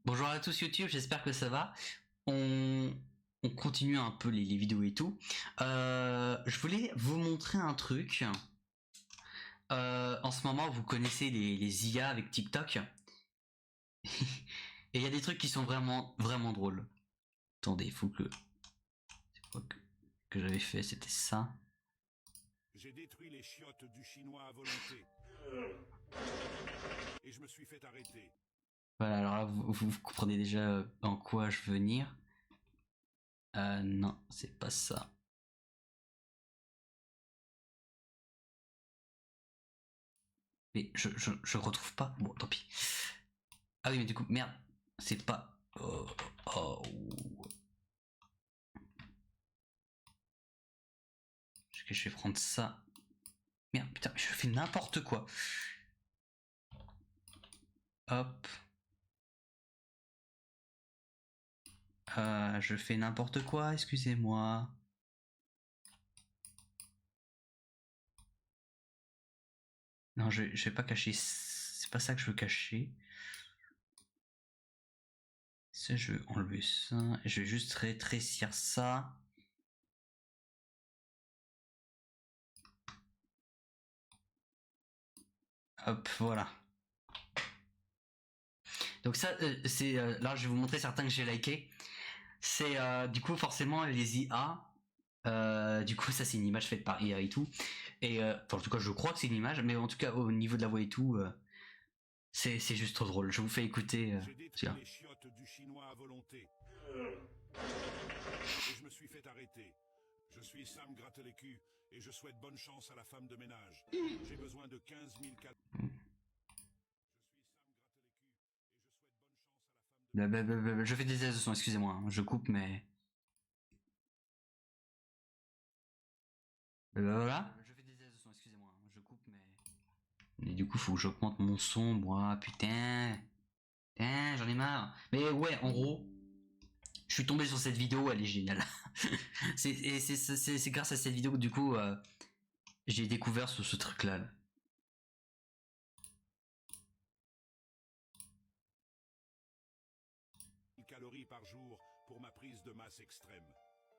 Bonjour à tous YouTube, j'espère que ça va. On, on continue un peu les vidéos et tout. Je voulais vous montrer un truc. En ce moment, vous connaissez les IA avec TikTok. Et il y a des trucs qui sont vraiment drôles. Attendez, il faut que... C'est quoi que j'avais fait, c'était ça. J'ai détruit les chiottes du chinois à volonté. Et je me suis fait arrêter. Voilà, alors là, vous comprenez déjà en quoi je veux venir. Non, c'est pas ça. Mais je retrouve pas. Bon, tant pis. Ah oui, mais du coup, merde, c'est pas... oh. Je vais prendre ça. Merde, putain, je fais n'importe quoi. Hop. Je fais n'importe quoi, excusez-moi. Non, je vais pas cacher. C'est pas ça que je veux cacher. Ça, je veux enlever ça. Je vais juste rétrécir ça. Hop, voilà. Donc ça, c'est là, je vais vous montrer certains que j'ai likés. C'est du coup forcément les IA. Du coup, ça c'est une image faite par IA et tout. Et enfin, en tout cas, je crois que c'est une image, mais en tout cas, au niveau de la voix et tout, c'est juste trop drôle. Je vous fais écouter. J'ai détruit les chiottes du chinois à volonté. Et je me suis fait arrêter. Je suis Sam Gratte-les-Culs et je souhaite bonne chance à la femme de ménage. J'ai besoin de 15 000 calories. Je fais des son, excusez-moi, hein, je coupe, mais. Voilà. Je fais des son, excusez-moi, hein, je coupe, mais. Et du coup, faut que j'augmente mon son, moi, putain. Putain, j'en ai marre. Mais ouais, en gros, je suis tombé sur cette vidéo, elle est géniale. C'est grâce à cette vidéo que du coup, j'ai découvert ce truc-là. Là. Calories par jour pour ma prise de masse extrême.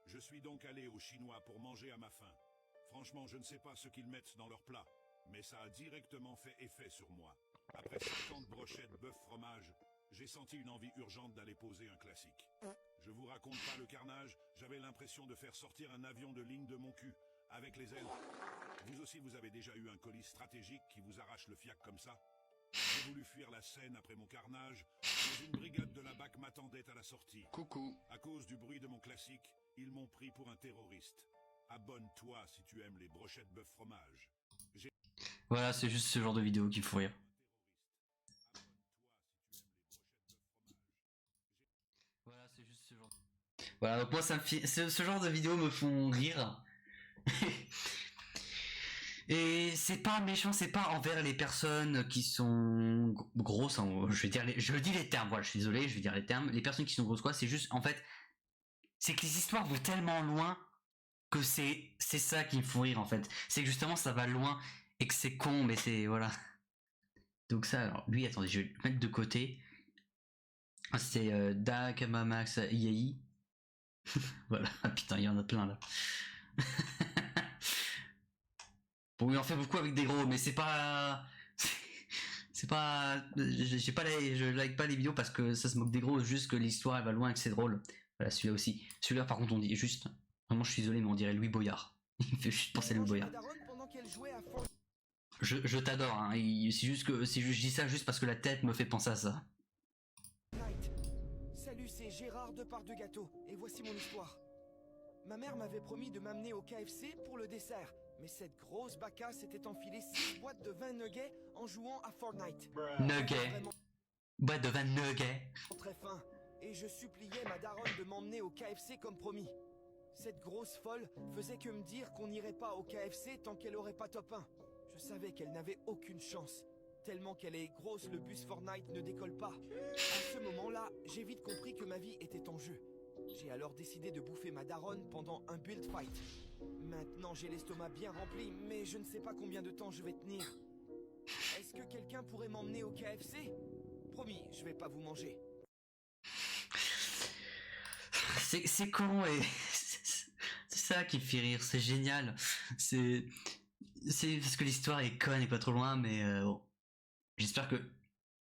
Je suis donc allé au chinois pour manger à ma faim. Franchement, je ne sais pas ce qu'ils mettent dans leur plat, mais ça a directement fait effet sur moi. Après 50 brochettes bœuf-fromage, j'ai senti une envie urgente d'aller poser un classique. Je vous raconte pas le carnage, j'avais l'impression de faire sortir un avion de ligne de mon cul, avec les ailes. Vous aussi, vous avez déjà eu un colis stratégique qui vous arrache le fiac comme ça? J'ai voulu fuir la scène après mon carnage, mais une brigade de la BAC m'attendait à la sortie. Coucou. À cause du bruit de mon classique, ils m'ont pris pour un terroriste. Abonne-toi si tu aimes les brochettes bœuf fromage. Voilà, c'est juste ce genre de vidéo qui me faut rire. Voilà, c'est juste ce genre. Voilà, donc moi, ça me fait... ce genre de vidéos me font rire. Et c'est pas méchant, c'est pas envers les personnes qui sont grosses, hein, je vais dire je dis les termes, voilà, je suis désolé, je vais dire les termes, les personnes qui sont grosses quoi, c'est juste, en fait, c'est que les histoires vont tellement loin que c'est ça qui me faut rire en fait, c'est que justement ça va loin et que c'est con, mais c'est, voilà. Donc ça, alors, lui, attendez, je vais le mettre de côté, c'est Dakamamax Iai, voilà, putain, il y en a plein là. Bon, il en fait beaucoup avec des gros, mais c'est pas... C'est pas... J'ai pas je like pas les vidéos parce que ça se moque des gros, juste que l'histoire elle va loin et que c'est drôle. Voilà, celui-là aussi. Celui-là par contre on dit juste... Vraiment je suis désolé mais on dirait Louis Boyard. Il me fait juste penser à Louis Boyard. Je t'adore, hein. C'est juste que je dis ça juste parce que la tête me fait penser à ça. Salut, c'est Gérard de Part de Gâteau, et voici mon histoire. Ma mère m'avait promis de m'amener au KFC pour le dessert, mais cette grosse bacca s'était enfilée 6 boîtes de 20 nuggets en jouant à Fortnite. Nuggets. Boîte de 20 nuggets. Très faim, et je suppliais ma daronne de m'emmener au KFC comme promis. Cette grosse folle faisait que me dire qu'on n'irait pas au KFC tant qu'elle aurait pas top 1. Je savais qu'elle n'avait aucune chance. Tellement qu'elle est grosse, le bus Fortnite ne décolle pas. À ce moment-là, j'ai vite compris que ma vie était en jeu. J'ai alors décidé de bouffer ma daronne pendant un build fight. Maintenant j'ai l'estomac bien rempli, mais je ne sais pas combien de temps je vais tenir. Est-ce que quelqu'un pourrait m'emmener au KFC? Promis, je vais pas vous manger. c'est con et c'est ça qui me fait rire, c'est génial. C'est parce que l'histoire est conne et pas trop loin, mais bon. J'espère que...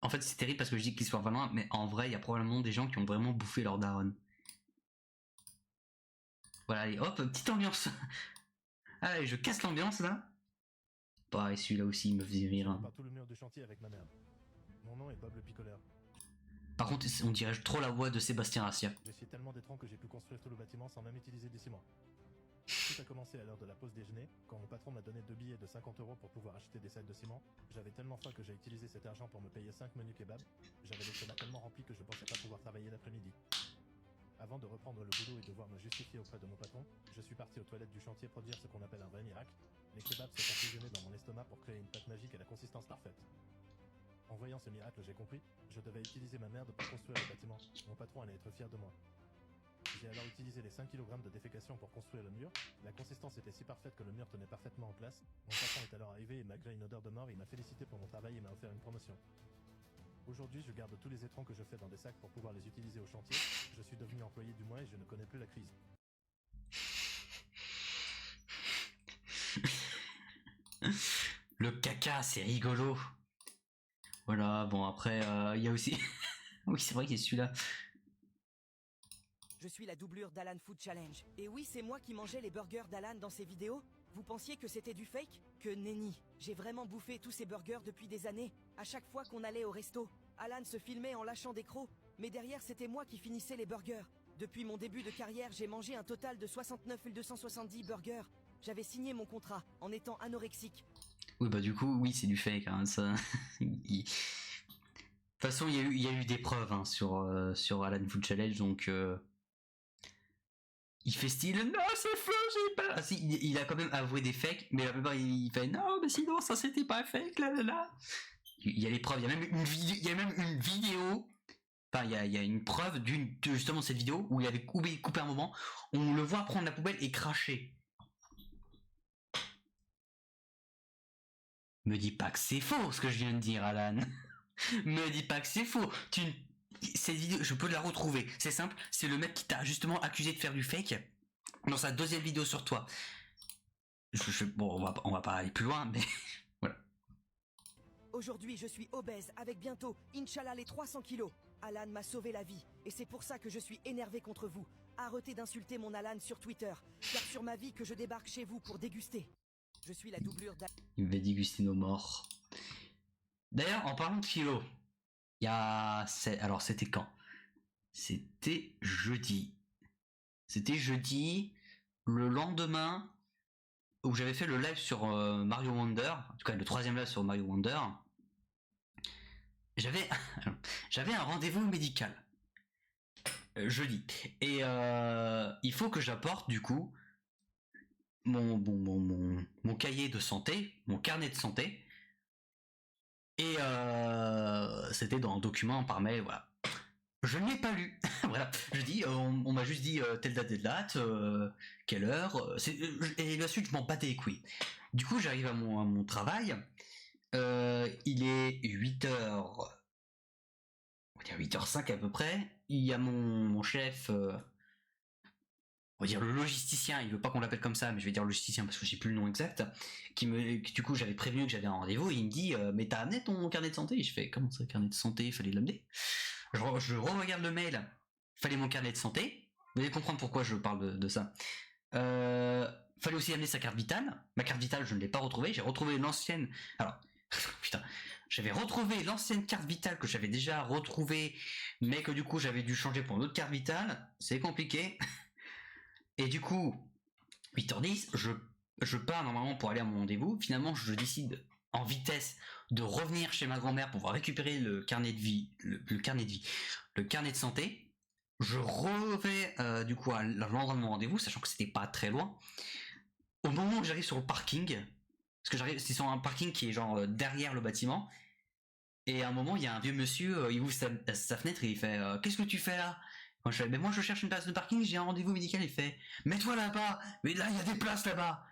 En fait, c'est terrible parce que je dis que l'histoire va loin, mais en vrai, il y a probablement des gens qui ont vraiment bouffé leur daronne. Voilà, allez, hop, petite ambiance. Allez, je casse l'ambiance, là. Bah, et celui-là aussi, il me faisait rire. Hein. Par tout le mur du chantier avec ma mère. Mon nom est Bob le picoleur. Par contre, on dirait trop la voix de Sébastien Rassia. J'ai scié tellement d'étrons que j'ai pu construire tout le bâtiment sans même utiliser du ciment. Tout a commencé à l'heure de la pause déjeuner, quand mon patron m'a donné 2 billets de 50 € pour pouvoir acheter des sacs de ciment. J'avais tellement faim que j'ai utilisé cet argent pour me payer 5 menus kebabs. J'avais l'estomac tellement rempli que je pensais pas pouvoir travailler l'après-midi. Avant de reprendre le boulot et devoir me justifier auprès de mon patron, je suis parti aux toilettes du chantier produire ce qu'on appelle un vrai miracle. Les kebabs se sont fusionnés dans mon estomac pour créer une pâte magique à la consistance parfaite. En voyant ce miracle, j'ai compris, je devais utiliser ma merde pour construire le bâtiment. Mon patron allait être fier de moi. J'ai alors utilisé les 5 kg de défécation pour construire le mur. La consistance était si parfaite que le mur tenait parfaitement en place. Mon patron est alors arrivé et malgré une odeur de mort, il m'a félicité pour mon travail et m'a offert une promotion. Aujourd'hui, je garde tous les étrons que je fais dans des sacs pour pouvoir les utiliser au chantier. Je suis devenu employé du mois et je ne connais plus la crise. Le caca, c'est rigolo. Voilà, bon après, il y a aussi... oui, c'est vrai qu'il y a celui-là. Je suis la doublure d'Alan Food Challenge. Et oui, c'est moi qui mangeais les burgers d'Alan dans ses vidéos. Vous pensiez que c'était du fake? Que nenni. J'ai vraiment bouffé tous ces burgers depuis des années. À chaque fois qu'on allait au resto, Alan se filmait en lâchant des crocs. Mais derrière, c'était moi qui finissais les burgers. Depuis mon début de carrière, j'ai mangé un total de 69 270 burgers. J'avais signé mon contrat en étant anorexique. Oui, bah du coup, oui, c'est du fake, hein, ça. De toute façon, il y a eu des preuves hein, sur Alan Food Challenge, donc... Il fait style, non, c'est faux, j'ai pas... Ah, si, il a quand même avoué des fakes, mais la plupart, il fait, non, mais sinon, ça, c'était pas fake, là, là, là. Il y a les preuves, il y a même une vidéo... Enfin, il y a une preuve de justement cette vidéo où il avait coupé un moment. On le voit prendre la poubelle et cracher. Me dis pas que c'est faux ce que je viens de dire, Alan. Me dis pas que c'est faux. Cette vidéo, je peux la retrouver. C'est simple, c'est le mec qui t'a justement accusé de faire du fake dans sa deuxième vidéo sur toi. Bon, on va pas aller plus loin, mais voilà. Aujourd'hui, je suis obèse avec bientôt, Inch'Allah, les 300 kilos. Alan m'a sauvé la vie et c'est pour ça que je suis énervé contre vous. Arrêtez d'insulter mon Alan sur Twitter, car sur ma vie que je débarque chez vous pour déguster. Je suis la doublure d'Alan. Il va déguster nos morts. D'ailleurs, en parlant de kilos, il y a... Alors, c'était quand? C'était jeudi. C'était jeudi, le lendemain où j'avais fait le live sur Mario Wonder, en tout cas le 3e live sur Mario Wonder. J'avais un rendez-vous médical jeudi et il faut que j'apporte du coup mon cahier de santé, mon carnet de santé et c'était dans un document par mail, voilà. Je ne l'ai pas lu, voilà. Je dis, on m'a juste dit telle date, quelle heure, et la suite je m'en battais les couilles. Du coup j'arrive à mon travail. Il est 8h, on va dire 8h05 à peu près. Il y a mon chef, on va dire le logisticien, il veut pas qu'on l'appelle comme ça, mais je vais dire logisticien parce que j'ai plus le nom exact, du coup j'avais prévenu que j'avais un rendez-vous, et il me dit mais t'as amené ton carnet de santé? Et je fais comment ça, carnet de santé, il fallait l'amener. Je re-regarde le mail, fallait mon carnet de santé, vous allez comprendre pourquoi je parle de ça. Fallait aussi amener sa carte vitale. Ma carte vitale, je ne l'ai pas retrouvée. J'ai retrouvé l'ancienne. Alors, putain, j'avais retrouvé l'ancienne carte vitale que j'avais déjà retrouvée, mais que du coup j'avais dû changer pour une autre carte vitale. C'est compliqué. Et du coup, 8h10, je pars normalement pour aller à mon rendez-vous. Finalement, je décide en vitesse de revenir chez ma grand-mère pour pouvoir récupérer le carnet de vie, le carnet de santé. Je revais du coup à l'endroit de mon rendez-vous, sachant que c'était pas très loin. Au moment où j'arrive sur le parking, parce que c'est sur un parking qui est genre derrière le bâtiment, et à un moment il y a un vieux monsieur, il ouvre sa fenêtre et il fait qu'est-ce que tu fais là? Moi je fais mais moi je cherche une place de parking, j'ai un rendez-vous médical. Il fait mets-toi là-bas, mais là il y a des places là-bas.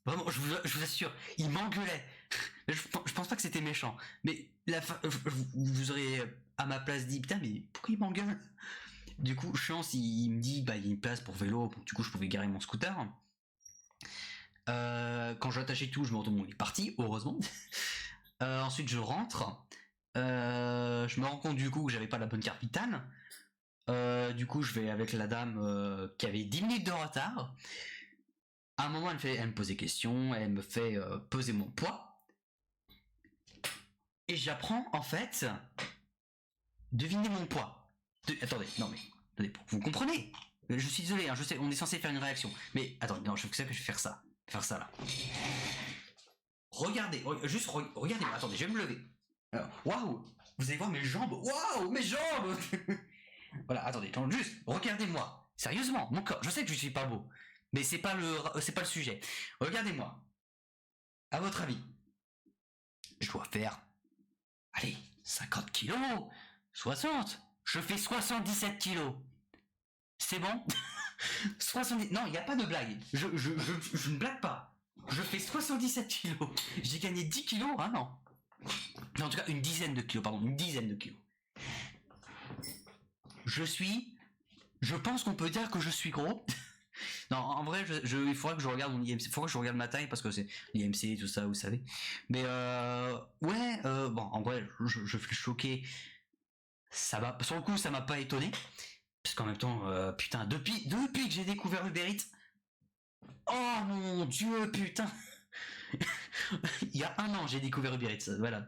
Vraiment, je vous assure, il m'engueulait. Je pense pas que c'était méchant, mais vous aurez à ma place dit putain mais pourquoi il m'engueule? Du coup, chance, il me dit, bah, il y a une place pour vélo, donc, du coup, je pouvais garer mon scooter. Quand j'attachais tout, je me retourne, bon, il est parti, heureusement. Ensuite, je rentre. Je me rends compte du coup que j'avais pas la bonne carte vitale. Du coup, je vais avec la dame qui avait 10 minutes de retard. À un moment, elle me pose des questions, elle me fait peser mon poids. Et j'apprends, en fait, deviner mon poids. Attendez, non mais, attendez, vous comprenez? Je suis désolé, hein, je sais, on est censé faire une réaction. Mais attendez, non, je sais que je vais faire ça. Faire ça là. Regardez, juste regardez, attendez, je vais me lever. Waouh, vous allez voir mes jambes. Waouh, mes jambes. Voilà, attendez, juste, regardez-moi. Sérieusement, mon corps. Je sais que je suis pas beau, mais c'est pas le sujet. Regardez-moi. À votre avis, je dois faire, allez, 50 kilos, 60. Je fais 77 kilos. C'est bon? 70. Non, il n'y a pas de blague. Je ne blague pas. Je fais 77 kilos. J'ai gagné 10 kilos, hein, non. Non, en tout cas, une dizaine de kilos, pardon, une dizaine de kilos. Je pense qu'on peut dire que je suis gros. Non, en vrai, il faudrait que je regarde mon IMC. Il faudrait que je regarde ma taille parce que c'est l'IMC, tout ça, vous savez. Mais ouais, bon, en vrai, je suis choqué. Sur le coup, ça m'a pas étonné. Parce qu'en même temps, putain, depuis que j'ai découvert Uber Eats, oh mon dieu, putain. Il y a un an, j'ai découvert Uber Eats, voilà.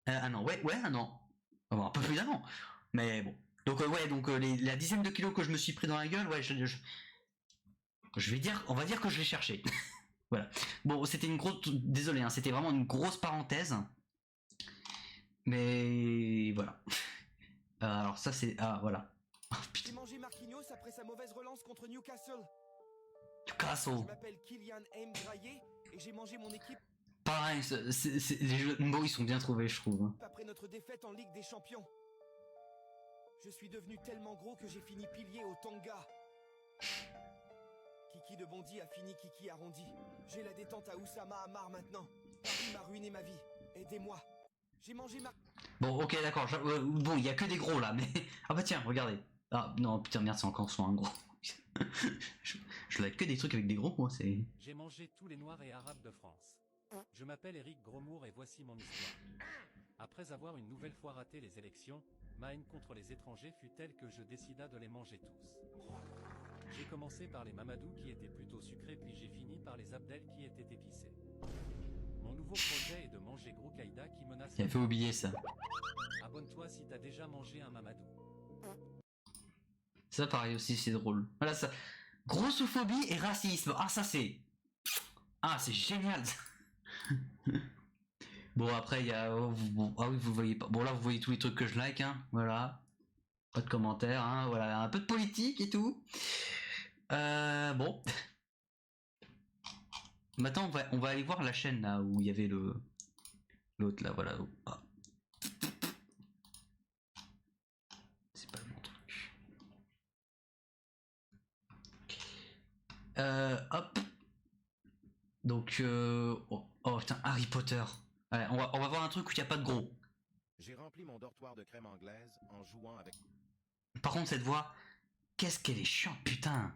Un an, ouais, un an. Bon, un peu plus d'un an. Mais bon. Donc ouais, donc la dizaine de kilos que je me suis pris dans la gueule, ouais, je vais dire, on va dire que je l'ai cherché. Voilà. Bon, c'était une grosse, désolé, hein, c'était vraiment une grosse parenthèse. Mais voilà. Alors ça c'est, voilà. Oh, J'ai mangé Marquinhos après sa mauvaise relance contre Newcastle. Newcastle. Je m'appelle Kylian M. Graillet et j'ai mangé mon équipe. Pareil, les jeux de mots ils sont bien trouvés, je trouve. Après notre défaite en Ligue des Champions. Je suis devenu tellement gros que j'ai fini pilier au Tonga. Kiki de Bondy a fini Kiki arrondi. J'ai la détente à Oussama Hamar maintenant. Paris m'a ruiné ma vie. Aidez-moi. J'ai mangé ma... Bon, ok, d'accord. Bon, il y a que des gros là, mais... Ah bah tiens, regardez. Ah non, putain, merde, c'est encore soit un gros. je like que des trucs avec des gros, moi, c'est... J'ai mangé tous les Noirs et Arabes de France. Je m'appelle Éric Grosmour et voici mon histoire. Après avoir une nouvelle fois raté les élections, ma haine contre les étrangers fut telle que je décida de les manger tous. J'ai commencé par les Mamadou qui étaient plutôt sucrés puis j'ai fini par les Abdel qui étaient épicés. Mon nouveau projet est de manger Gros Kaïda qui menace... Il a fait oublier ça. Abonne-toi si t'as déjà mangé un Mamadou. Ça pareil aussi, c'est drôle. Voilà ça. Grossophobie et racisme. Ah ça c'est... Ah c'est génial. Bon après il y a... Bon, ah oui vous voyez pas... Bon là vous voyez tous les trucs que je like, hein. Voilà. Pas de commentaires, hein. Voilà. Un peu de politique et tout. Bon. Maintenant on va aller voir la chaîne là où il y avait l'autre là, voilà. Ah. C'est pas le bon truc. Hop. Donc oh putain, Harry Potter. Ouais, on va voir un truc où il n'y a pas de gros. J'ai rempli mon dortoir de crème anglaise en jouant avec Par contre cette voix, qu'est-ce qu'elle est chiante, putain.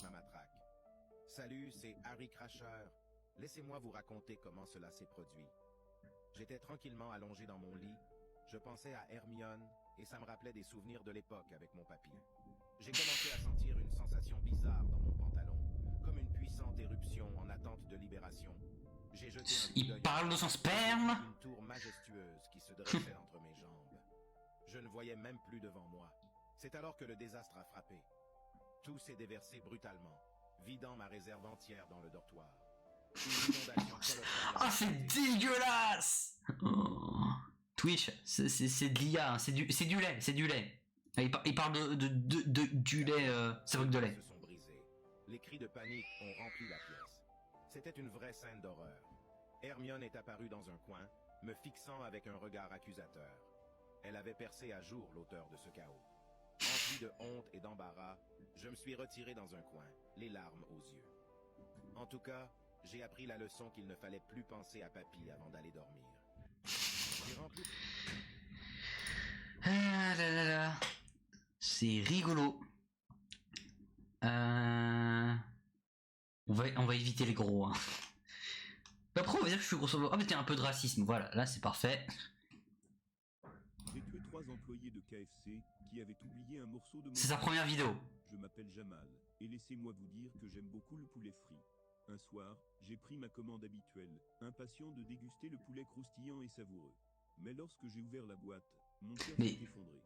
ma matraque. Salut, c'est Harry Crasher. Laissez-moi vous raconter comment cela s'est produit. J'étais tranquillement allongé dans mon lit. Je pensais à Hermione et ça me rappelait des souvenirs de l'époque avec mon papy. J'ai commencé à sentir une sensation bizarre dans mon pantalon, comme une puissante éruption en attente de libération. J'ai jeté un coup Il d'œil parle de son sperme. une tour majestueuse qui se dressait entre mes jambes. Je ne voyais même plus devant moi. C'est alors que le désastre a frappé. Tout s'est déversé brutalement, vidant ma réserve entière dans le dortoir. Une inondation colossale a Ah c'est éclaté. dégueulasse. Oh. Twitch, c'est de l'IA, hein. C'est du lait. Il parle du lait, ça veut que de lait. Se sont brisés. Les cris de panique ont rempli la pièce. C'était une vraie scène d'horreur. Hermione est apparue dans un coin, me fixant avec un regard accusateur. Elle avait percé à jour l'auteur de ce chaos. Rempli de honte et d'embarras, je me suis retiré dans un coin, les larmes aux yeux. En tout cas, j'ai appris la leçon qu'il ne fallait plus penser à papy avant d'aller dormir. J'ai rempli... Ah là là là. c'est rigolo. On va éviter les gros. Hein. Après, on va dire que je suis grosso modo. Ah, mais t'es un peu de racisme. Voilà, là, c'est parfait. J'ai tué 3 employés de KFC qui avaient oublié un morceau de mon... C'est sa première vidéo. Je m'appelle Jamal, et laissez-moi vous dire que j'aime beaucoup le poulet frit. Un soir, j'ai pris ma commande habituelle, impatient de déguster le poulet croustillant et savoureux. Mais lorsque j'ai ouvert la boîte, mon cœur s'est effondré.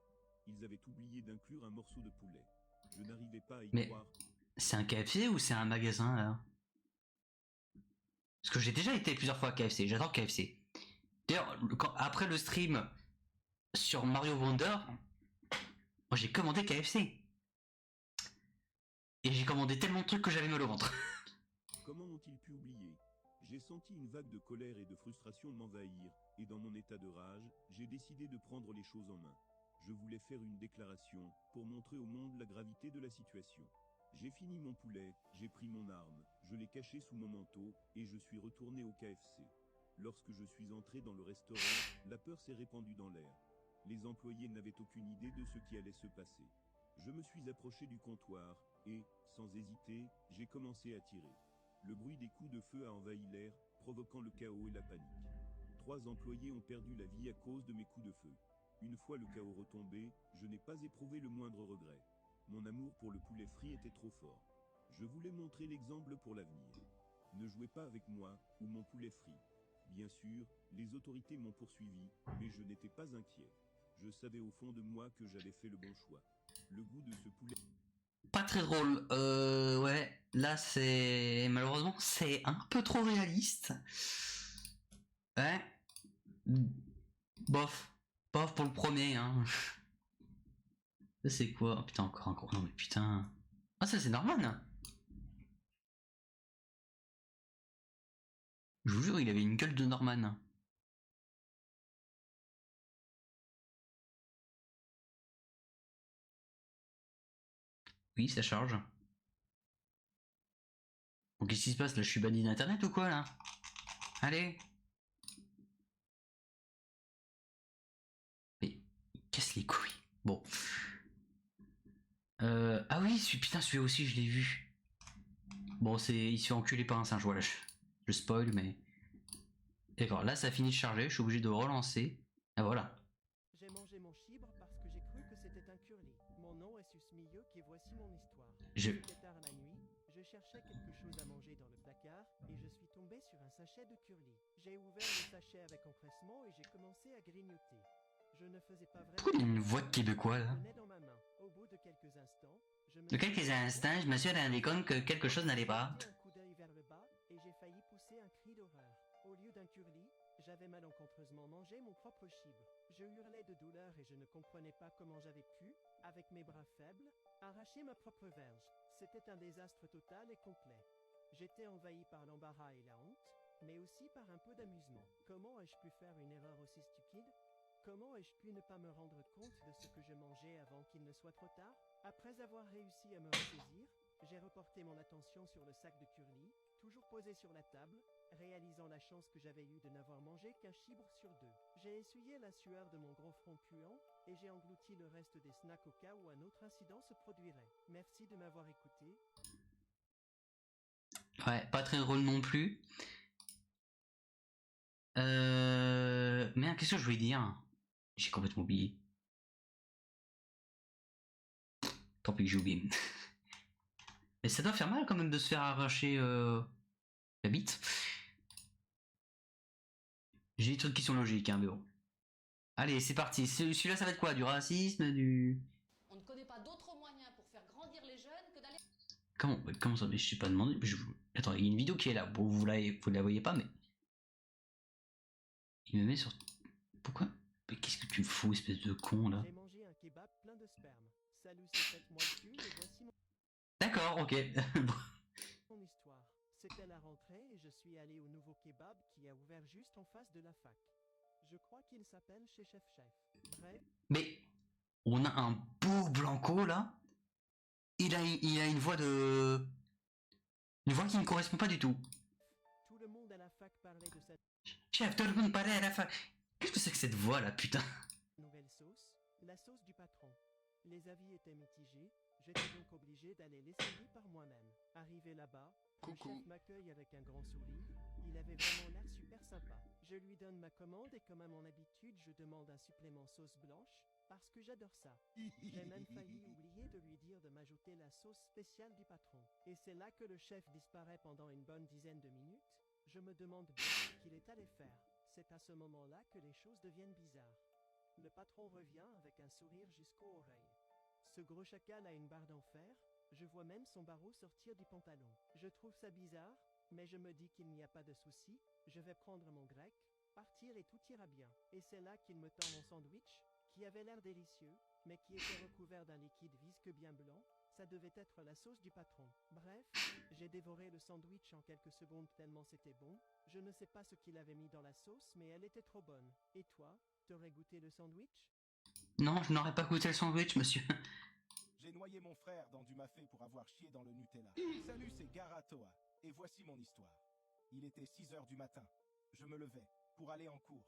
Ils avaient oublié d'inclure un morceau de poulet. Je n'arrivais pas à y croire. C'est un KFC ou c'est un magasin là? Parce que j'ai déjà été plusieurs fois à KFC, j'adore KFC. D'ailleurs, après le stream sur Mario Wonder, moi j'ai commandé KFC. Et j'ai commandé tellement de trucs que j'avais mal au ventre. Comment ont-ils pu oublier? J'ai senti une vague de colère et de frustration m'envahir, et dans mon état de rage, j'ai décidé de prendre les choses en main. Je voulais faire une déclaration pour montrer au monde la gravité de la situation. J'ai fini mon poulet, j'ai pris mon arme, je l'ai caché sous mon manteau, et je suis retourné au KFC. Lorsque je suis entré dans le restaurant, la peur s'est répandue dans l'air. Les employés n'avaient aucune idée de ce qui allait se passer. Je me suis approché du comptoir, et, sans hésiter, j'ai commencé à tirer. Le bruit des coups de feu a envahi l'air, provoquant le chaos et la panique. 3 employés ont perdu la vie à cause de mes coups de feu. Une fois le chaos retombé, je n'ai pas éprouvé le moindre regret. Mon amour pour le poulet frit était trop fort. Je voulais montrer l'exemple pour l'avenir. Ne jouez pas avec moi ou mon poulet frit. Bien sûr, les autorités m'ont poursuivi, mais je n'étais pas inquiet. Je savais au fond de moi que j'avais fait le bon choix. Le goût de ce poulet... Pas très drôle. Ouais, là c'est... Malheureusement, c'est un peu trop réaliste. Ouais. Bof. Bof pour le premier, hein. Ça c'est quoi? Oh, putain, encore un gros... Non mais putain... Ah ça c'est Norman. Je vous jure, il avait une gueule de Norman. Oui, ça charge. Bon, qu'est-ce qui se passe là? Je suis banni d'internet ou quoi là? Allez. Mais casse les couilles. Bon. Ah oui, putain, celui-là aussi je l'ai vu. Bon, il se fait enculer par un singe, voilà. Je spoil, mais... D'accord, là ça finit de charger, je suis obligé de relancer. Ah voilà. J'ai mangé mon chibre parce que j'ai cru que c'était un curly. Mon nom est Susmilleux et voici mon histoire. C'était tard la nuit, je cherchais quelque chose à manger dans le placard et je suis tombé sur un sachet de curly. J'ai ouvert le sachet avec empressement et j'ai commencé à grignoter. Je ne faisais pas vraiment... Pourquoi il y a une voix de québécois là? Dans ma main. Au bout de quelques instants, je me suis rendu compte que quelque chose n'allait pas. un coup d'œil vers le bas et j'ai failli pousser un cri d'horreur. Au lieu d'un curly, j'avais malencontreusement mangé mon propre chibre. Je hurlais de douleur et je ne comprenais pas comment j'avais pu, avec mes bras faibles, arracher ma propre verge. C'était un désastre total et complet. J'étais envahi par l'embarras et la honte, mais aussi par un peu d'amusement. Comment ai-je pu faire une erreur aussi stupide? Comment ai-je pu ne pas me rendre compte de ce que je mangeais avant qu'il ne soit trop tard? Après avoir réussi à me ressaisir, j'ai reporté mon attention sur le sac de curly, toujours posé sur la table, réalisant la chance que j'avais eue de n'avoir mangé qu'un chibre sur 2. J'ai essuyé la sueur de mon gros front puant et j'ai englouti le reste des snacks au cas où un autre incident se produirait. Merci de m'avoir écouté. Ouais, pas très drôle non plus. Merde, qu'est-ce que je voulais dire? J'ai complètement oublié. Tant pis que j'ai oublié. Mais ça doit faire mal quand même de se faire arracher la bite. J'ai des trucs qui sont logiques, hein, mais bon. Allez, c'est parti. Celui-là, ça va être quoi? Du racisme? On ne connaît pas d'autres moyens pour faire grandir les jeunes que d'aller... Comment ça? Mais je suis pas demandé. Attends, il y a une vidéo qui est là. Bon, vous la voyez pas, mais... Il me met sur... Pourquoi? Mais qu'est-ce que tu me fous, espèce de con, là? J'ai mangé un kebab plein de sperme. Salut, c'est moi le cul et voici D'accord, ok. mon histoire. C'était la rentrée et je suis allé au nouveau kebab qui a ouvert juste en face de la fac. Je crois qu'il s'appelle chez Chef Chef. Bref. Mais on a un beau Blanco là. Il a une voix de... Une voix qui ne correspond pas du tout. Tout le monde à la fac parlait de cette Chef, tout le monde parlait à la fac. Qu'est-ce que c'est que cette voix là, putain? nouvelle sauce, la sauce du patron. Les avis étaient mitigés, j'étais donc obligé d'aller l'essayer par moi-même. Arrivé là-bas, le chef m'accueille avec un grand sourire, il avait vraiment l'air super sympa. Je lui donne ma commande et comme à mon habitude, je demande un supplément sauce blanche, parce que j'adore ça. J'ai même failli oublier de lui dire de m'ajouter la sauce spéciale du patron. Et c'est là que le chef disparaît pendant une bonne dizaine de minutes. Je me demande bien ce qu'il est allé faire. C'est à ce moment-là que les choses deviennent bizarres. Le patron revient avec un sourire jusqu'aux oreilles. Ce gros chacal a une barre d'enfer, je vois même son barreau sortir du pantalon. Je trouve ça bizarre, mais je me dis qu'il n'y a pas de souci, je vais prendre mon grec, partir et tout ira bien. Et c'est là qu'il me tend mon sandwich, qui avait l'air délicieux, mais qui était recouvert d'un liquide visqueux bien blanc. Ça devait être la sauce du patron. Bref, j'ai dévoré le sandwich en quelques secondes tellement c'était bon. Je ne sais pas ce qu'il avait mis dans la sauce, mais elle était trop bonne. Et toi, t'aurais goûté le sandwich? Non, je n'aurais pas goûté le sandwich, monsieur. J'ai noyé mon frère dans du mafé pour avoir chié dans le Nutella. Salut, c'est Garatoa, et voici mon histoire. Il était 6 heures du matin. Je me levais pour aller en cours.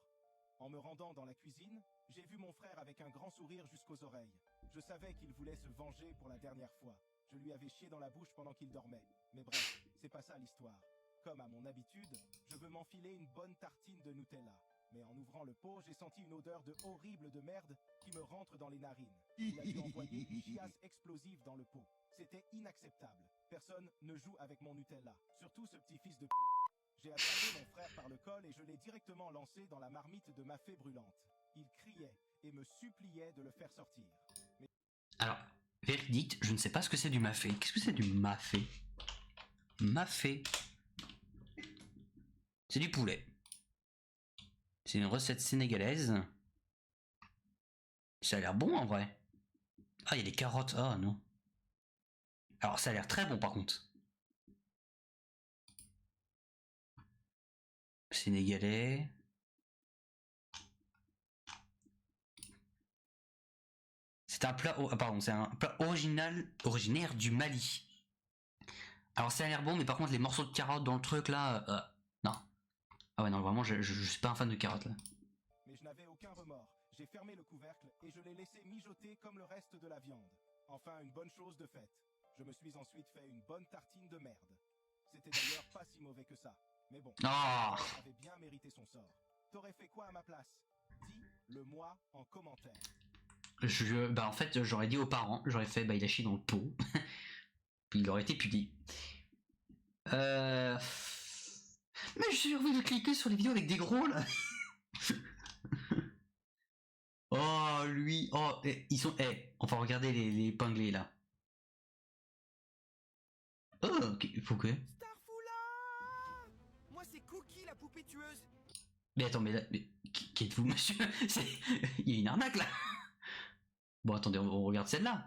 En me rendant dans la cuisine, j'ai vu mon frère avec un grand sourire jusqu'aux oreilles. Je savais qu'il voulait se venger pour la dernière fois. Je lui avais chié dans la bouche pendant qu'il dormait. Mais bref, c'est pas ça l'histoire. Comme à mon habitude, je veux m'enfiler une bonne tartine de Nutella. Mais en ouvrant le pot, j'ai senti une odeur horrible de merde qui me rentre dans les narines. Il a dû envoyer une chiasse explosive dans le pot. C'était inacceptable. Personne ne joue avec mon Nutella. Surtout ce petit fils de p***. J'ai attrapé mon frère par le col et je l'ai directement lancé dans la marmite de mafé brûlante. Il criait et me suppliait de le faire sortir. Mais... Alors, véridique, je ne sais pas ce que c'est du mafé. Qu'est-ce que c'est du mafé? Mafé. C'est du poulet. C'est une recette sénégalaise. Ça a l'air bon en vrai. Ah, il y a des carottes. Ah non. Alors, ça a l'air très bon par contre. Sénégalais. C'est un plat. Oh, pardon, c'est un plat originaire du Mali. Alors, ça a l'air bon, mais par contre, les morceaux de carottes dans le truc là. Non. Ah ouais, non, vraiment, je suis pas un fan de carottes là. Mais je n'avais aucun remords. J'ai fermé le couvercle et je l'ai laissé mijoter comme le reste de la viande. Enfin, une bonne chose de faite. Je me suis ensuite fait une bonne tartine de merde. C'était d'ailleurs pas si mauvais que ça. Mais bon, Oh. il avait bien mérité son sort. T'aurais fait quoi à ma place? Dis-le moi en commentaire. Bah en fait, j'aurais dit aux parents, j'aurais fait, bah il a chié dans le pot. Puis il aurait été puni. Mais j'ai envie de cliquer sur les vidéos avec des gros là. Oh lui, oh, ils sont, enfin regardez les épinglés là. Oh, ok, pourquoi? Starfoula! Moi c'est Cookie la poupée tueuse. Mais attends, mais qui êtes-vous monsieur? Il y a une arnaque là. Bon attendez, on regarde celle-là.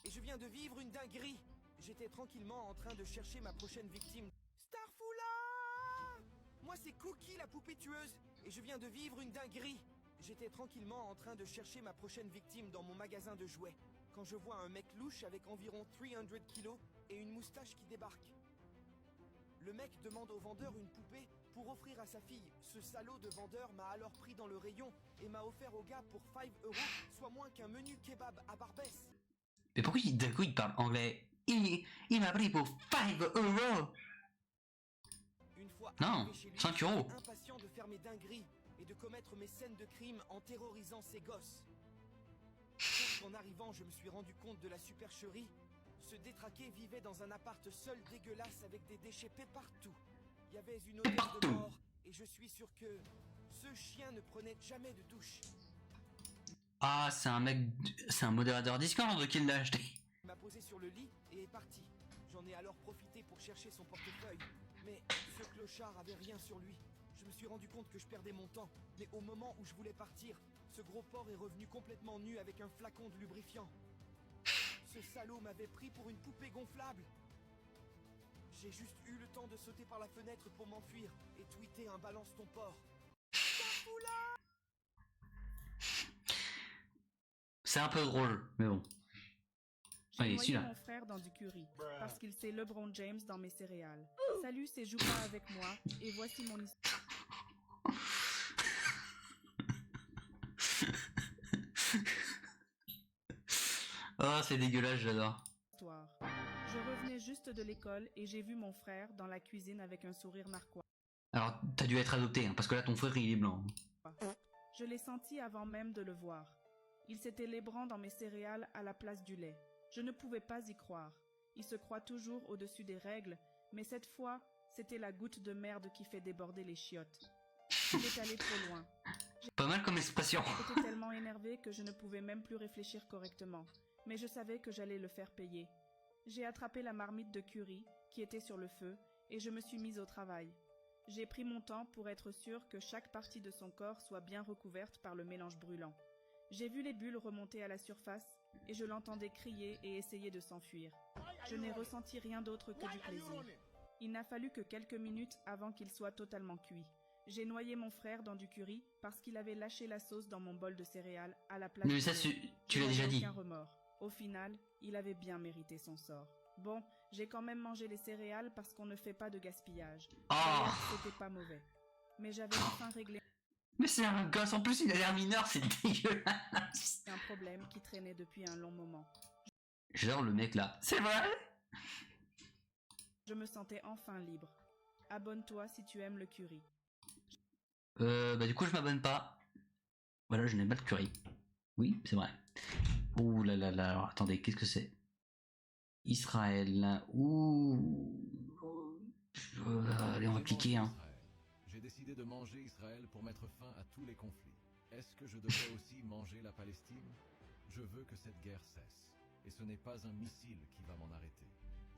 Et je viens de vivre une dinguerie. J'étais tranquillement en train de chercher ma prochaine victime. Starfoula! Moi c'est Cookie la poupée tueuse. Et je viens de vivre une dinguerie. J'étais tranquillement en train de chercher ma prochaine victime dans mon magasin de jouets. Quand je vois un mec louche avec environ 300 kilos et une moustache qui débarque. Le mec demande au vendeur une poupée pour offrir à sa fille. Ce salaud de vendeur m'a alors pris dans le rayon et m'a offert au gars pour 5 €, soit moins qu'un menu kebab à Barbès. Mais pourquoi d'un coup il parle anglais? Il m'a pris pour 5 €. Une fois Non, arrivé chez lui, 5 €. j'étais impatient de faire mes dingueries et de commettre mes scènes de crime en terrorisant ses gosses. Sauf qu'en arrivant, je me suis rendu compte de la supercherie. Ce détraqué vivait dans un appart seul dégueulasse avec des déchets partout. Il y avait une odeur de mort et je suis sûr que ce chien ne prenait jamais de douche. Ah, c'est un mec, c'est un modérateur Discord qui l'a acheté. Il m'a posé sur le lit et est parti. J'en ai alors profité pour chercher son portefeuille. Mais ce clochard avait rien sur lui. Je me suis rendu compte que je perdais mon temps. Mais au moment où je voulais partir, ce gros porc est revenu complètement nu avec un flacon de lubrifiant. Ce salaud m'avait pris pour une poupée gonflable. J'ai juste eu le temps de sauter par la fenêtre pour m'enfuir et tweeter un balance ton porc. C'est un peu drôle, mais bon. J'ai Allez, noyé celui-là. mon frère dans du curry, parce qu'il sait LeBron James dans mes céréales. Salut, c'est Joue pas avec moi, et voici mon histoire. Oh, c'est dégueulasse, j'adore. Histoire. Je revenais juste de l'école et j'ai vu mon frère dans la cuisine avec un sourire narquois. Alors, t'as dû être adopté, hein, parce que là, ton frère, il est blanc. Je l'ai senti avant même de le voir. Il s'était lébrant dans mes céréales à la place du lait. Je ne pouvais pas y croire. Il se croit toujours au-dessus des règles, mais cette fois, c'était la goutte de merde qui fait déborder les chiottes. Il est allé trop loin. Pas mal comme expression. J'étais tellement énervée que je ne pouvais même plus réfléchir correctement. Mais je savais que j'allais le faire payer. J'ai attrapé la marmite de curry, qui était sur le feu, et je me suis mise au travail. J'ai pris mon temps pour être sûre que chaque partie de son corps soit bien recouverte par le mélange brûlant. J'ai vu les bulles remonter à la surface, et je l'entendais crier et essayer de s'enfuir. Je n'ai ressenti rien d'autre que du plaisir. Il n'a fallu que quelques minutes avant qu'il soit totalement cuit. J'ai noyé mon frère dans du curry parce qu'il avait lâché la sauce dans mon bol de céréales à la place Mais du ça, lait. tu Je l'as déjà n'avais dit. aucun remords. Au final, il avait bien mérité son sort. Bon, j'ai quand même mangé les céréales parce qu'on ne fait pas de gaspillage. Oh. D'ailleurs, c'était pas mauvais. Mais j'avais enfin réglé Mais c'est un gosse, en plus, il a l'air mineur, c'est dégueulasse. un problème qui traînait depuis un long moment. J'adore le mec là. C'est vrai? Je me sentais enfin libre. Abonne-toi si tu aimes le curry. Bah du coup je m'abonne pas. Voilà, je n'aime pas le curry. Oui, c'est vrai. Ouh là là là, alors attendez, qu'est-ce que c'est? Israël. Ouh. Allez, on va cliquer hein. J'ai décidé de manger Israël pour mettre fin à tous les conflits. Est-ce que je devrais aussi manger la Palestine? Je veux que cette guerre cesse. Et ce n'est pas un missile qui va m'en arrêter.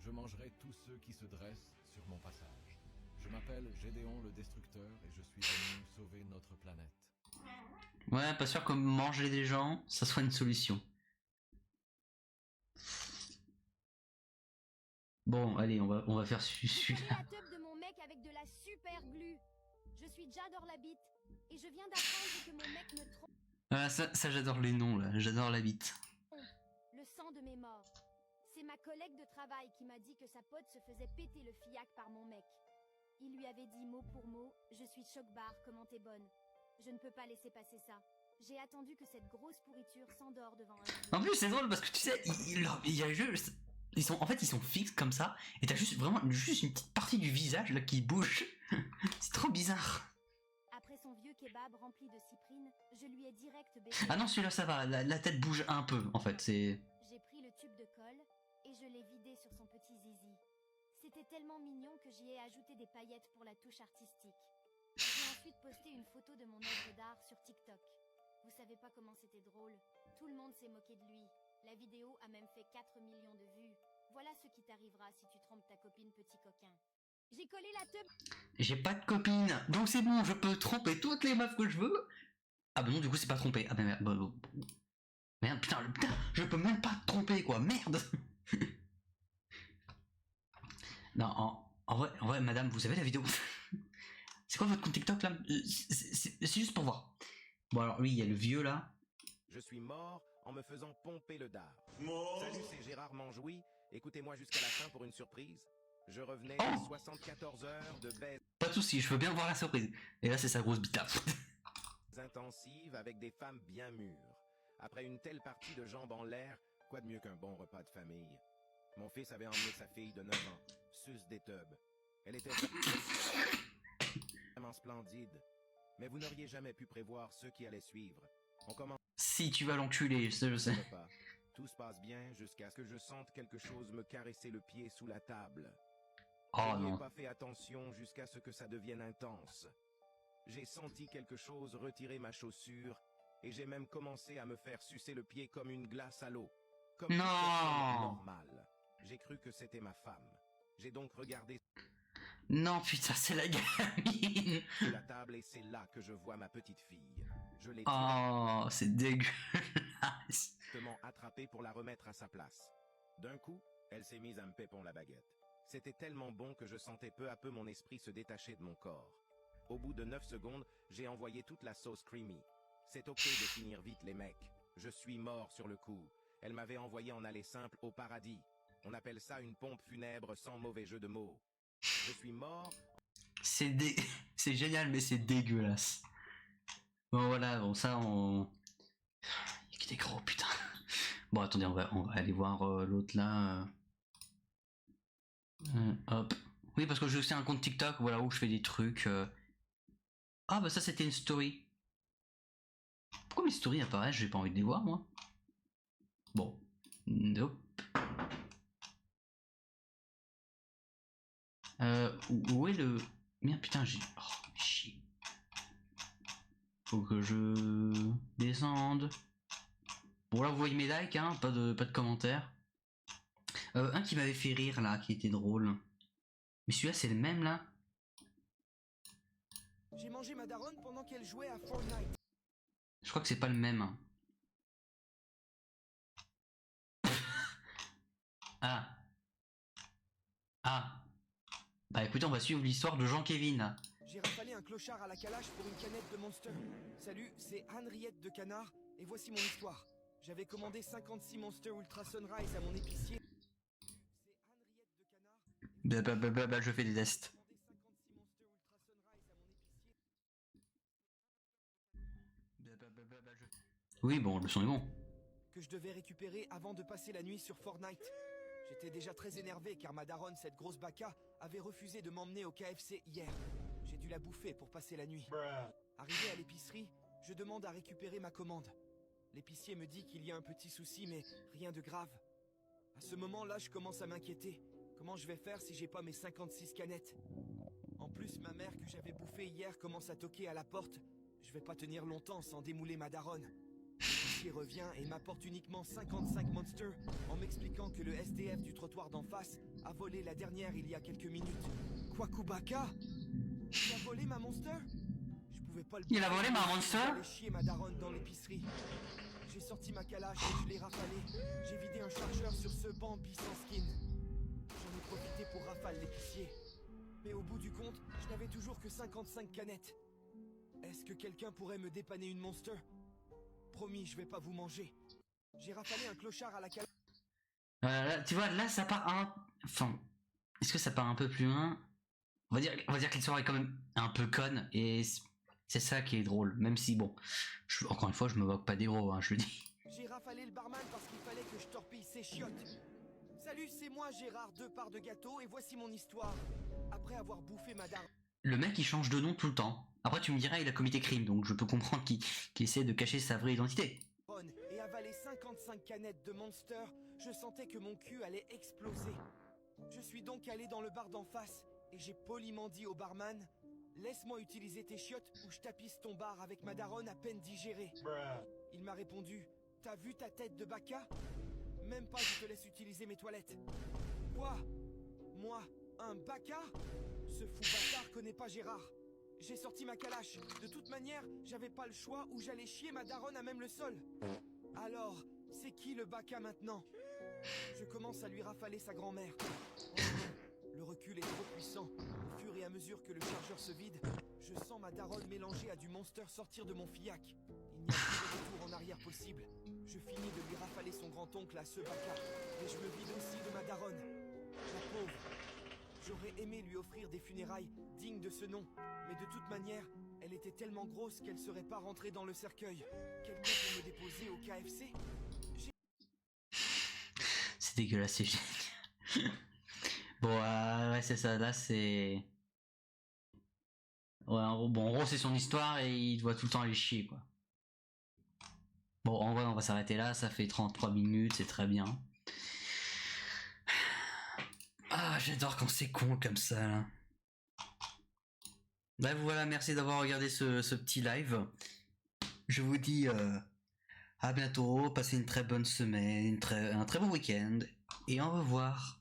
Je mangerai tous ceux qui se dressent sur mon passage. Je m'appelle Gédéon le Destructeur et je suis venu sauver notre planète. Ouais, pas sûr que manger des gens, ça soit une solution. Bon, allez, on va faire celui-là. la teub de mon mec avec de la super glue. Je suis J'adore la bite et je viens d'apprendre que mon mec me trompe. Ah, ça j'adore les noms là, j'adore la bite. Le sang de mes morts. C'est ma collègue de travail qui m'a dit que sa pote se faisait péter le fiac par mon mec. Il lui avait dit mot pour mot, je suis choc-barre, comment t'es bonne. Je ne peux pas laisser passer ça. J'ai attendu que cette grosse pourriture s'endort devant un... En plus c'est drôle parce que tu sais, il y a juste... ils sont fixes comme ça, et t'as juste vraiment juste une petite partie du visage là qui bouge. C'est trop bizarre. Après son vieux kebab rempli de cyprine, je lui ai direct baissé... Ah non, celui-là ça va, la tête bouge un peu en fait, c'est... J'ai pris le tube de colle et je l'ai vidé sur son petit zizi. C'était tellement mignon que j'y ai ajouté des paillettes pour la touche artistique. J'ai ensuite posté une photo de mon œuvre d'art sur TikTok. Vous savez pas comment c'était drôle. Tout le monde s'est moqué de lui. La vidéo a même fait 4 millions de vues. Voilà ce qui t'arrivera si tu trompes ta copine petit coquin. J'ai collé la teub... J'ai pas de copine, donc c'est bon, je peux tromper toutes les meufs que je veux. Ah bah non, du coup c'est pas trompé. Ah bah merde, merde, putain, je peux même pas te tromper quoi, merde. Non, en vrai, madame, vous savez la vidéo. C'est quoi votre compte TikTok là? C'est juste pour voir. Bon alors lui, il y a le vieux là. Je suis mort en me faisant pomper le dard. Salut, c'est Gérard Manjoui. Écoutez-moi jusqu'à la fin pour une surprise. Je revenais de 74 heures de baisse Pas de soucis, je veux bien voir la surprise. Et là c'est sa grosse bite. intensive avec des femmes bien mûres. Après une telle partie de jambes en l'air, quoi de mieux qu'un bon repas de famille? Mon fils avait emmené sa fille de 9 ans, Suze des tubs. Elle était vraiment splendide. Mais vous n'auriez jamais pu prévoir ce qui allait suivre. On commence Si tu vas l'enculer, je sais. le repas. Tout se passe bien jusqu'à ce que je sente quelque chose me caresser le pied sous la table. Oh Je n'y ai non. pas fait attention jusqu'à ce que ça devienne intense. J'ai senti quelque chose retirer ma chaussure et j'ai même commencé à me faire sucer le pied comme une glace à l'eau. Comme toute Non. personne normale. J'ai cru que c'était ma femme. J'ai donc regardé Non putain, c'est la gamine. sous la table et c'est là que je vois ma petite fille. Je l'ai Oh, c'est dégueulasse. directement attrapée pour la remettre à sa place. D'un coup, elle s'est mise à me pépon la baguette. C'était tellement bon que je sentais peu à peu mon esprit se détacher de mon corps. Au bout de 9 secondes, j'ai envoyé toute la sauce creamy. C'est ok de finir vite les mecs. Je suis mort sur le coup. Elle m'avait envoyé en aller simple au paradis. On appelle ça une pompe funèbre sans mauvais jeu de mots. Je suis mort. C'est génial, mais c'est dégueulasse. Bon voilà, bon ça on... Il y a que des gros putain. Bon Bon, attendez, on va aller voir l'autre là. Hop. Oui, parce que j'ai aussi un compte TikTok, voilà, où je fais des trucs. Ah, bah ça, c'était une story. Pourquoi mes stories apparaissent? J'ai pas envie de les voir, moi. Bon. Nope. Où est le... Merde, putain, j'ai... Oh, chier. Faut que je descende. Bon, là, vous voyez mes likes, hein, pas de commentaires. Un qui m'avait fait rire, là, qui était drôle. Mais celui-là, c'est le même, là. J'ai mangé ma daronne pendant qu'elle jouait à Fortnite. Je crois que c'est pas le même. Hein. Ah. Ah. Bah écoutez, on va suivre l'histoire de Jean-Kévin. J'ai rafalé un clochard à la calache pour une canette de Monster. Salut, c'est Henriette de Canard, et voici mon histoire. J'avais commandé 56 Monster Ultra Sunrise à mon épicier. Bah, je fais des tests. Oui, bon, le son est bon. Que je devais récupérer avant de passer la nuit sur Fortnite. J'étais déjà très énervé car ma daronne, cette grosse baka, avait refusé de m'emmener au KFC hier. J'ai dû la bouffer pour passer la nuit. Arrivé à l'épicerie, je demande à récupérer ma commande. L'épicier me dit qu'il y a un petit souci, mais rien de grave. À ce moment-là, je commence à m'inquiéter. Comment je vais faire si j'ai pas mes 56 canettes? En plus, ma mère que j'avais bouffée hier commence à toquer à la porte. Je vais pas tenir longtemps sans démouler ma daronne. L'épicier revient et m'apporte uniquement 55 monsters en m'expliquant que le SDF du trottoir d'en face a volé la dernière il y a quelques minutes. Kwakubaka? Il a volé ma monster? Je pouvais pas le... Il a volé ma monster? J'allais chier ma daronne dans l'épicerie. J'ai sorti ma calache et je l'ai rafalé. J'ai vidé un chargeur sur ce Bambi sans skin. J'en ai profité pour rafaler l'épicier. Mais au bout du compte, je n'avais toujours que 55 canettes. Est-ce que quelqu'un pourrait me dépanner une monster? Promis, je vais pas vous manger. J'ai rafalé un clochard à la calache. Là, tu vois, là, ça part un... Enfin, est-ce que ça part un peu plus loin? On va dire que l'histoire est quand même un peu conne, et c'est ça qui est drôle. Même si, bon, encore une fois, je me moque pas des gros, hein, je le dis. J'ai rafalé le barman parce qu'il fallait que je torpille ses chiottes. Salut, c'est moi Gérard, 2 parts de gâteau, et voici mon histoire. Après avoir bouffé ma daronne... Le mec, il change de nom tout le temps. Après, tu me diras, il a commis des crimes, donc je peux comprendre qu'il essaie de cacher sa vraie identité. Et avalé 55 canettes de Monster, je sentais que mon cul allait exploser. Je suis donc allé dans le bar d'en face, et j'ai poliment dit au barman... Laisse-moi utiliser tes chiottes ou je tapisse ton bar avec ma daronne à peine digérée. Il m'a répondu, t'as vu ta tête de baka? Même pas, je te laisse utiliser mes toilettes. Quoi? Moi, un baka? Ce fou bâtard connaît pas Gérard. J'ai sorti ma calache. De toute manière, j'avais pas le choix ou j'allais chier ma daronne à même le sol. Alors, c'est qui le baka maintenant? Je commence à lui rafaler sa grand-mère. Le recul est trop puissant. Au fur et à mesure que le chargeur se vide, je sens ma daronne mélangée à du monster sortir de mon fiac. Il n'y a plus de retour en arrière possible. Je finis de lui rafaler son grand-oncle à ce baka, et je me vide aussi de ma daronne. La pauvre. J'aurais aimé lui offrir des funérailles dignes de ce nom, mais de toute manière, elle était tellement grosse qu'elle serait pas rentrée dans le cercueil. Quelqu'un pour me déposer au KFC? C'est dégueulasse, c'est génial. Bon, ouais, c'est ça, là, c'est... Ouais, en gros, c'est son histoire et il doit tout le temps aller chier, quoi. Bon, en vrai, on va s'arrêter là, ça fait 33 minutes, c'est très bien. Ah, j'adore quand c'est con comme ça, là. Bref, voilà, merci d'avoir regardé ce petit live. Je vous dis à bientôt, passez une très bonne semaine, un très bon week-end, et au revoir.